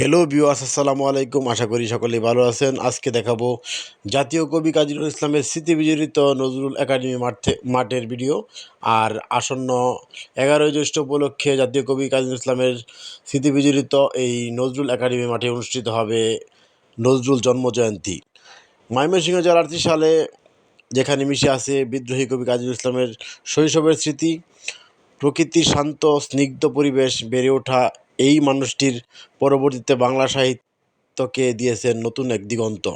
Hello viewers, আসসালামু আলাইকুম। আশা করি সকলেই ভালো আছেন। আজকে দেখাবো জাতীয় কবি কাজী নজরুল ইসলামের স্মৃতিবিজড়িত নজরুল একাডেমি মাঠের ভিডিও। আর আসন্ন 11ই জ্যৈষ্ঠ উপলক্ষে জাতীয় কবি কাজী নজরুল ইসলামের স্মৃতিবিজড়িত এই নজরুল একাডেমি মাঠে অনুষ্ঠিত হবে নজরুল জন্মজয়ন্তী। ময়মনসিংহ জেলার ত্রিশালে, যেখানে মিশে আছে বিদ্রোহী কবি কাজী নজরুল ইসলামের শৈশবের স্মৃতি, প্রকৃতির শান্ত স্নিগ্ধ পরিবেশ, বেড়ে ওঠা এই মানুষটির পরবর্তীতে বাংলা সাহিত্যকে দিয়েছেন নতুন এক দিগন্ত।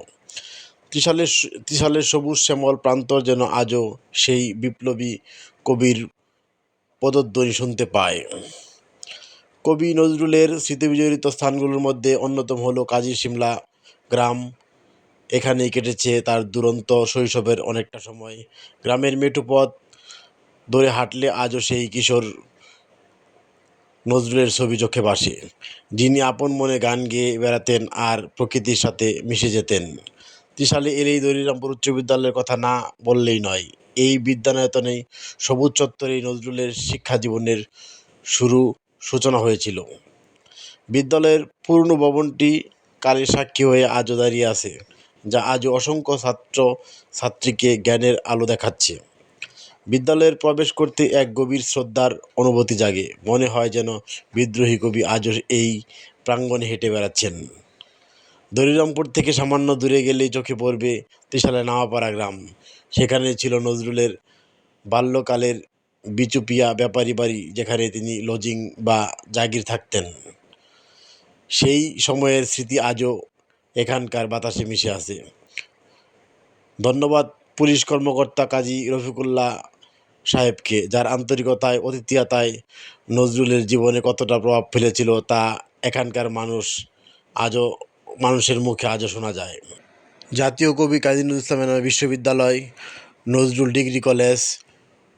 ত্রিশালের সবুজ শ্যামল প্রান্তর যেন আজও সেই বিপ্লবী কবির পদধ্বনি শুনতে পায়। কবি নজরুলের স্মৃতিবিজড়িত স্থানগুলোর মধ্যে অন্যতম হলো কাজী শিমলা গ্রাম। এখানেই কেটেছে তার দুরন্ত শৈশবের অনেকটা সময়। গ্রামের মেঠো পথ ধরে হাঁটলে আজও সেই কিশোর নজরুলের ছবি চোখে ভাসে, যিনি আপন মনে গান গেয়ে বেড়াতেন আর প্রকৃতির সাথে মিশে যেতেন। ত্রিশালে এলেই দরিরামপুর উচ্চ বিদ্যালয়ের কথা না বললেই নয়। এই বিদ্যায়তনেই সবুজ চত্বরেই নজরুলের শিক্ষা জীবনের সূচনা হয়েছিল। বিদ্যালয়ের পুরনো ভবনটি কালের সাক্ষী হয়ে আজও দাঁড়িয়ে আছে, যা আজও অসংখ্য ছাত্র ছাত্রীকে জ্ঞানের আলো দেখাচ্ছে। বিদ্যালয়ের প্রবেশ করতে এক গভীর শ্রদ্ধার অনুভূতি জাগে। মনে হয় যেন বিদ্রোহী কবি আজও এই প্রাঙ্গণে হেঁটে বেড়াচ্ছেন। দরিরামপুর থেকে সামান্য দূরে গেলেই চোখে পড়বে ত্রিশালে নাওয়াপাড়া গ্রাম। সেখানে ছিল নজরুলের বাল্যকালের বিচুপিয়া ব্যাপারী বাড়ি, যেখানে তিনি লজিং বা জাগির থাকতেন। সেই সময়ের স্মৃতি আজও এখানকার বাতাসে মিশে আছে। ধন্যবাদ পুলিশ কর্মকর্তা কাজী রফিকুল্লাহ সাহেবকে, যার আন্তরিকতায় অতিথিয়তায় নজরুলের জীবনে কতটা প্রভাব ফেলেছিল তা এখানকার মানুষের মুখে আজও শোনা যায়। জাতীয় কবি কাজী নজরুল ইসলামের নামে বিশ্ববিদ্যালয়, নজরুল ডিগ্রি কলেজ,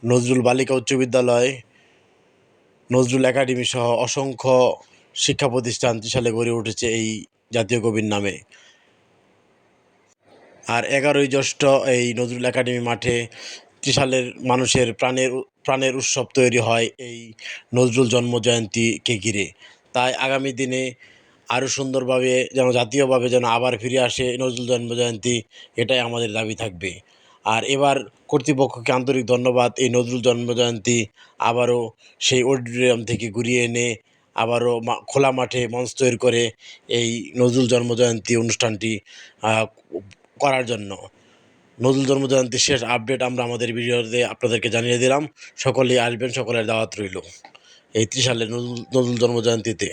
নজরুল বালিকা উচ্চ বিদ্যালয়, নজরুল একাডেমি সহ অসংখ্য শিক্ষা প্রতিষ্ঠান ত্রিশালে গড়ে উঠেছে এই জাতীয় কবির নামে। আর 11ই জ্যৈষ্ঠ এই নজরুল একাডেমি মাঠে ত্রিশালের মানুষের প্রাণের উৎসব তৈরি হয় এই নজরুল জন্মজয়ন্তীকে ঘিরে। তাই আগামী দিনে আরও সুন্দরভাবে যেন জাতীয়ভাবে যেন আবার ফিরে আসে নজরুল জন্মজয়ন্তী, এটাই আমাদের দাবি থাকবে। আর এবার কর্তৃপক্ষকে আন্তরিক ধন্যবাদ। এই নজরুল জন্মজয়ন্তী আবারও সেই অডিটোরিয়াম থেকে ঘুরিয়ে এনে আবারও খোলা মাঠে মঞ্চ তৈরি করে এই নজরুল জন্মজয়ন্তী অনুষ্ঠানটি করার জন্য। নজরুল জন্মজয়ন্তীর শেষ আপডেট আমরা আমাদের ভিডিওতে আপনাদেরকে জানিয়ে দিলাম। সকলেই আসবেন, সকলের দাওয়াত রইল এই ত্রিশালের নজরুল জন্মজয়ন্তীতে।